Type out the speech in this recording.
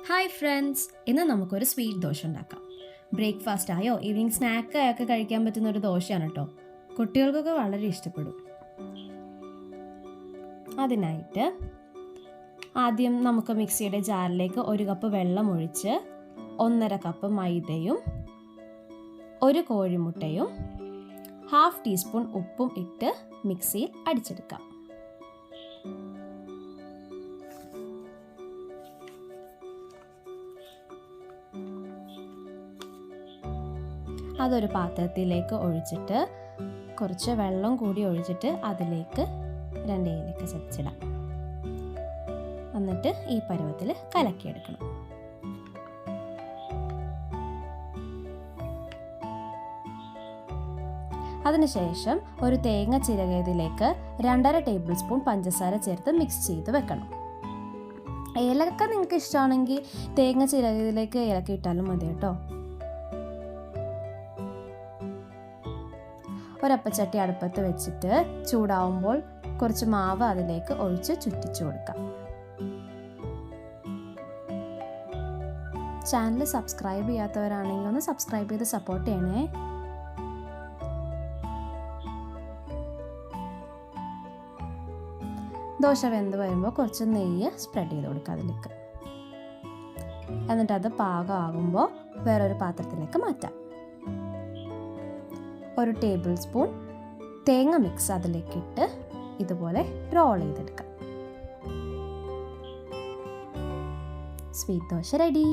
Hi friends, ഇന്ന് നമുക്കൊരു sweet dosa ഉണ്ടാക്കാം. ബ്രേക്ക്ഫാസ്റ്റ് ആയോ ഈവനിങ് സ്നാക്കായൊക്കെ കഴിക്കാൻ പറ്റുന്ന ഒരു ദോശയാണ് കേട്ടോ. കുട്ടികൾക്കൊക്കെ വളരെ ഇഷ്ടപ്പെടും. അതിനായിട്ട് ആദ്യം നമുക്ക് മിക്സിയുടെ ജാറിലേക്ക് 1 കപ്പ് വെള്ളം ഒഴിച്ച് 1.5 കപ്പ് മൈദയും 1 കോഴിമുട്ടയും 1/2 ടീസ്പൂൺ ഉപ്പും ഇട്ട് മിക്സിയിൽ അടിച്ചെടുക്കാം. അതൊരു പാത്രത്തിലേക്ക് ഒഴിച്ചിട്ട് കുറച്ച് വെള്ളം കൂടി ഒഴിച്ചിട്ട് അതിലേക്ക് 2 ഏലക്ക ചതച്ചിടാം. എന്നിട്ട് ഈ പരുവത്തിൽ കലക്കിയെടുക്കണം. അതിനുശേഷം ഒരു തേങ്ങ ചിരകിയതിലേക്ക് 2.5 ടേബിൾ സ്പൂൺ പഞ്ചസാര ചേർത്ത് മിക്സ് ചെയ്ത് വെക്കണം. ഏലക്ക നിങ്ങൾക്ക് ഇഷ്ടമാണെങ്കിൽ തേങ്ങ ചിരകിയതിലേക്ക് ഏലക്ക ഇട്ടാലും മതി കേട്ടോ. ഒരപ്പച്ചട്ടി അടുപ്പത്ത് വെച്ചിട്ട് ചൂടാവുമ്പോൾ കുറച്ച് മാവ് അതിലേക്ക് ഒഴിച്ച് ചുറ്റിച്ചു കൊടുക്കാം. ചാനൽ സബ്സ്ക്രൈബ് ചെയ്യാത്തവരാണെങ്കിൽ ഒന്ന് സബ്സ്ക്രൈബ് ചെയ്ത് സപ്പോർട്ട് ചെയ്യണേ. ദോശ വെന്ത് വരുമ്പോൾ കുറച്ച് നെയ്യ് സ്പ്രെഡ് ചെയ്ത് കൊടുക്കുക അതിലേക്ക്. എന്നിട്ട് അത് പാകമാകുമ്പോൾ വേറൊരു പാത്രത്തിലേക്ക് മാറ്റാം. 1 ടേബിൾ സ്പൂൺ തേങ്ങ മിക്സ് അതിലേക്കിട്ട് ഇതുപോലെ റോൾ ചെയ്തെടുക്കാം. Sweet dosa ready.